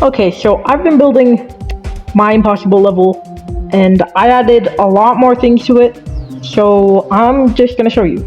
Okay, so I've been building my impossible level, and I added a lot more things to it, so I'm just gonna show you.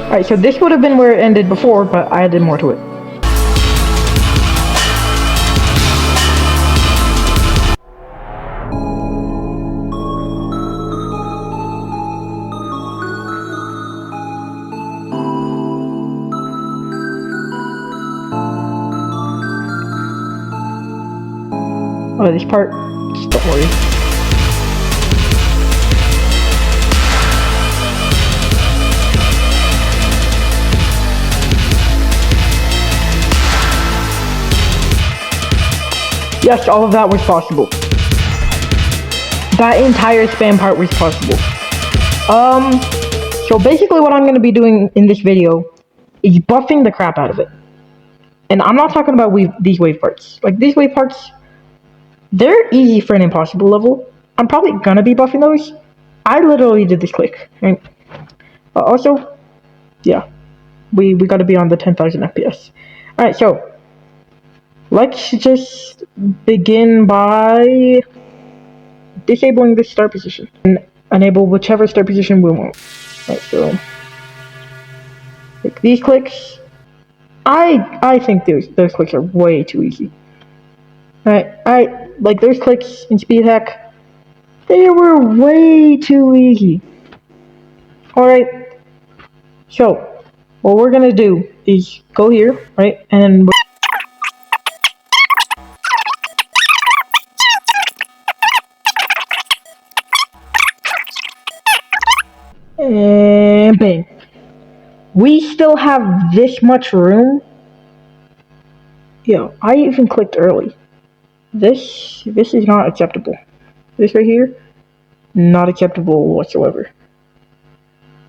Alright, so this would have been where it ended before, but I added more to it. Oh, this part, just don't worry. Yes, all of that was possible. That entire spam part was possible. So basically what I'm going to be doing in this video is buffing the crap out of it. And I'm not talking about these wave parts. Like, these wave parts, they're easy for an impossible level. I'm probably going to be buffing those. I literally did this click, right? Also, yeah, we got to be on the 10,000 FPS. Alright, so let's just begin by disabling this start position and enable whichever start position we want. Right, so like these clicks, I think those clicks are way too easy. I like those clicks in speed hack, they were way too easy. Alright, so what we're gonna do is go here, right, and bang. We still have this much room. Yo, I even clicked early. This is not acceptable. This right here, not acceptable whatsoever.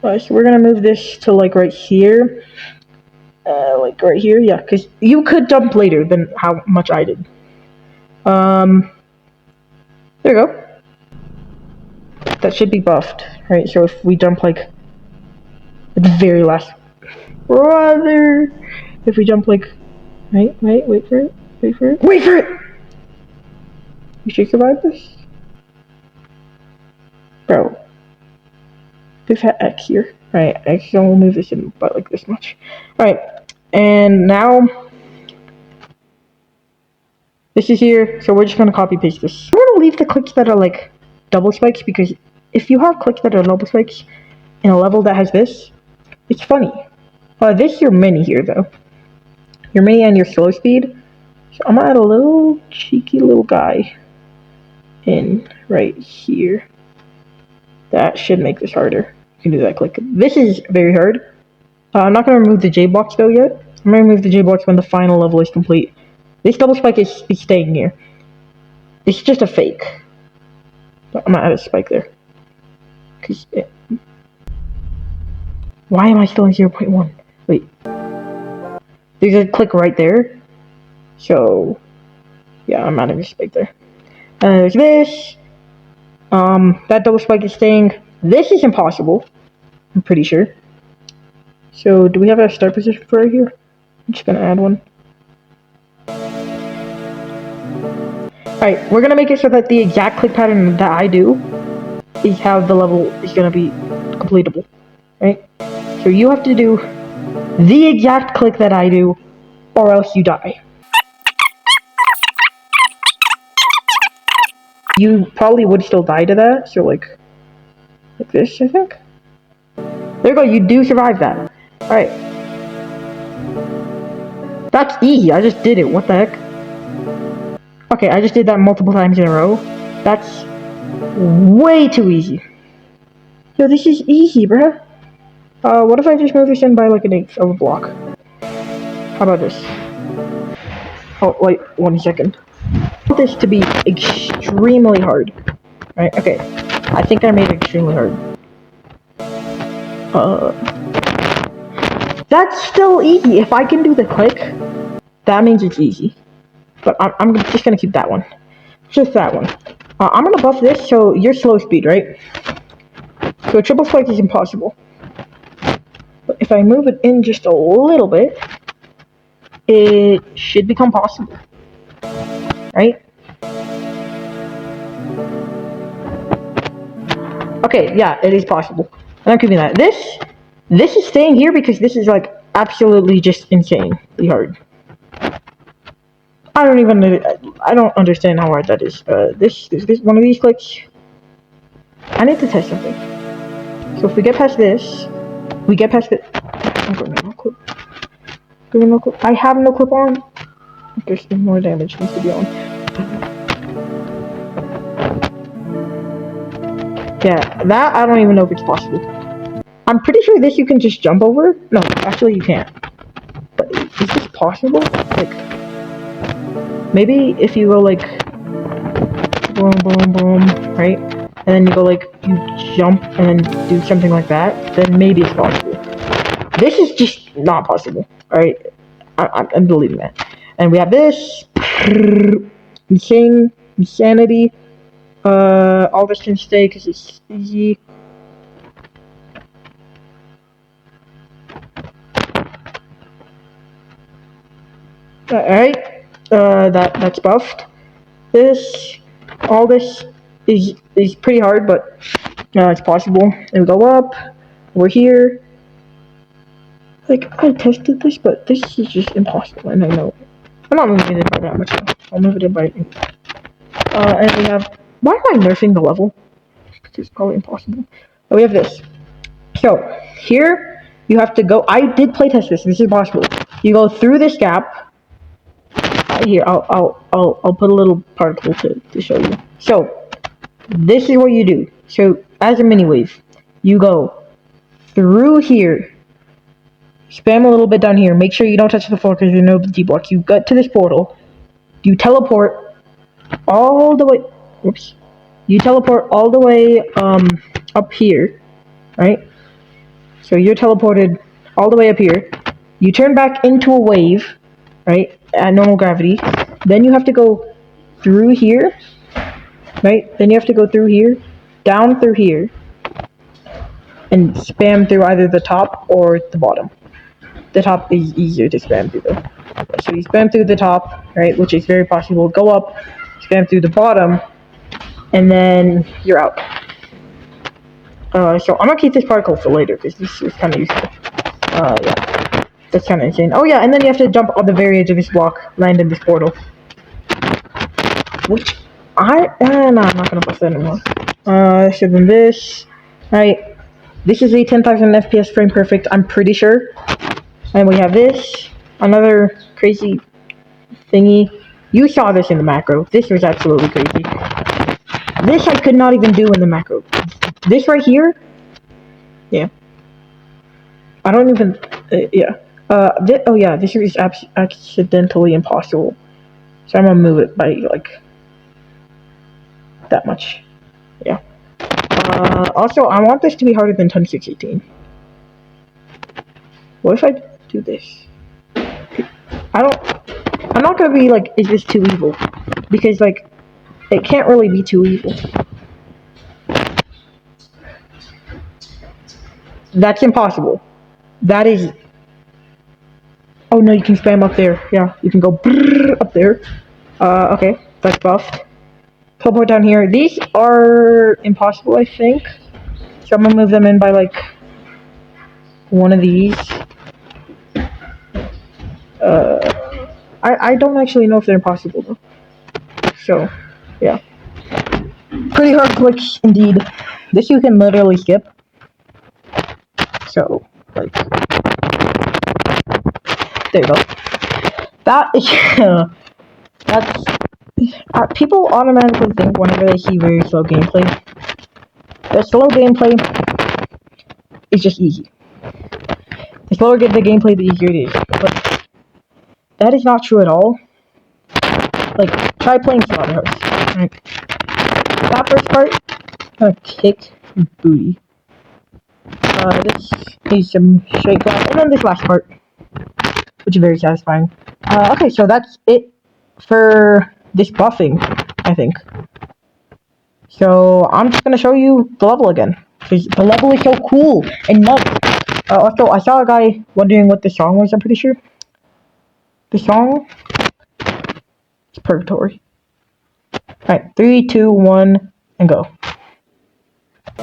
Alright, so we're gonna move this to like right here. Like right here, yeah, because you could jump later than how much I did. There you go. That should be buffed, right? So if we jump like at the very last, brother, if we jump like, wait for it, wait for it. You should survive this, bro. We've had X here, right? X will move this in about like this much. All right, and now this is here, so we're just gonna copy paste this. I'm gonna leave the clicks that are like double spikes, because if you have clicks that are double spikes in a level that has this, it's funny. This is your mini here though. Your mini and your slow speed. So I'm gonna add a little cheeky little guy in right here. That should make this harder. You can do that click. This is very hard. I'm not gonna remove the J box though yet. I'm gonna remove the J box when the final level is complete. This double spike is staying here. It's just a fake. But I'm gonna add a spike there. Why am I still in 0.1? Wait. There's a click right there. So, yeah, I'm adding a spike there. There's this. That double spike is staying. This is impossible. I'm pretty sure. So, do we have a start position for right here? I'm just gonna add one. Alright, we're gonna make it so that the exact click pattern that I do is how the level is gonna be completable. Right? So you have to do the exact click that I do, or else you die. You probably would still die to that, so like this, I think. There you go, you do survive that. Alright. That's easy. I just did it. What the heck? Okay, I just did that multiple times in a row. That's way too easy. Yo, this is easy, bruh. What if I just move this in by like an eighth of a block? How about this? Oh, wait, 1 second. I want this to be extremely hard. Right, okay. I think I made it extremely hard. That's still easy. If I can do the click, that means it's easy. But I'm just gonna keep that one. Just that one. I'm gonna buff this so you're slow speed, right? So a triple spike is impossible. But if I move it in just a little bit, it should become possible. Right? Okay, yeah, it is possible. And I'm keeping that. This is staying here because this is like absolutely just insanely hard. I don't understand how hard that is. This one of these clicks. I need to test something. So if we get past this, we get past it. I'm going no clip. No clip. I have no clip on. There's more damage needs to be on. Yeah, that I don't even know if it's possible. I'm pretty sure this you can just jump over. No, actually you can't. But is this possible? Like, maybe if you go like boom, boom, boom, right? And then you go like, you jump and then do something like that, then maybe it's possible. This is just not possible, alright? I'm deleting that. And we have this. Insanity. All this can stay because it's easy. Alright. That's buffed. All this is pretty hard, but it's possible. And we go up. We're here. Like, I tested this, but this is just impossible, and I know it. I'm not moving it by that much, though. I'll move it in by... and we have... Why am I nerfing the level? Because it's probably impossible. But we have this. So, here, you have to go... I did playtest this. This is possible. You go through this gap. Here, I'll put a little particle to show you. So, this is what you do. So, as a mini wave, you go through here. Spam a little bit down here. Make sure you don't touch the floor because you know the D-block. You get to this portal. You teleport all the way... Whoops. You teleport all the way up here. Right? So you're teleported all the way up here. You turn back into a wave. Right? At normal gravity. Then you have to go through here. Right? Then you have to go through here. Down through here. And spam through either the top or the bottom. The top is easier to spam through though. So you spam through the top, right, which is very possible. Go up, spam through the bottom, and then you're out. So I'm gonna keep this particle for later because this is kind of useful. Yeah, that's kind of insane. Oh yeah, and then you have to jump on the very edge of this block, land in this portal. Which no, I'm not gonna post that anymore. So then this, right? This is a 10,000 FPS frame perfect. I'm pretty sure. And we have this, another crazy thingy. You saw this in the macro. This was absolutely crazy. This I could not even do in the macro. This right here, yeah. I don't even, yeah. Oh yeah, this is accidentally impossible. So I'm gonna move it by like that much. Yeah. Also, I want this to be harder than 2618. What if I do this? I'm not gonna be like, is this too evil? Because like, it can't really be too evil. That's impossible. That is... Oh no, you can spam up there. Yeah, you can go up there. Okay, that's buffed. Teleport down here. These are impossible, I think. So I'm gonna move them in by like one of these. I don't actually know if they're impossible though. So, yeah. Pretty hard clicks indeed. This you can literally skip. So, like, there you go. That is, that's, people automatically think whenever they see very slow gameplay, the slow gameplay is just easy. The slower the gameplay, the easier it is. But that is not true at all. Like, try playing Slaughterhouse. Right? That first part, I'm gonna kick your booty. This needs some straight glass, and then this last part, which is very satisfying. Okay, so that's it for this buffing, I think. So I'm just gonna show you the level again, because the level is so cool and nuts. Also, I saw a guy wondering what the song was. I'm pretty sure the song is Purgatory. Alright, 3, 2, 1, and go.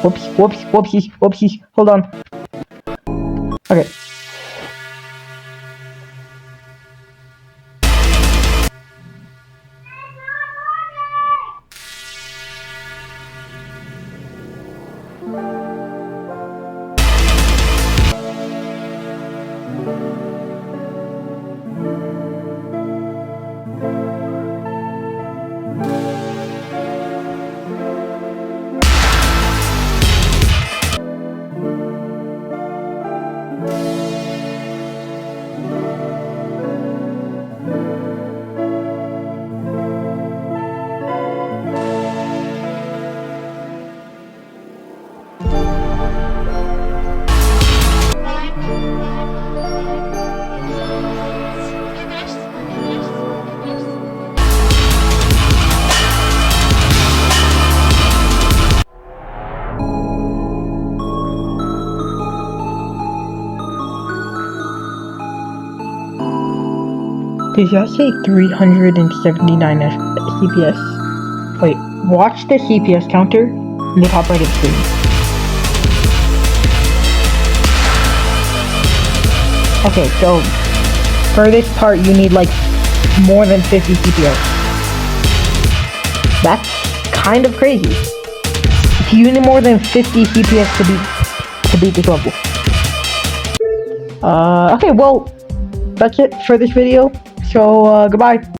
Whoops, whoops, whoopsies, whoopsies. Hold on. Okay. Did I say 379 CPS? Wait, watch the CPS counter in the top right of the screen. Okay, so for this part you need like more than 50 CPS. That's kind of crazy. You need more than 50 CPS to beat this level. Okay, well, that's it for this video. So, goodbye.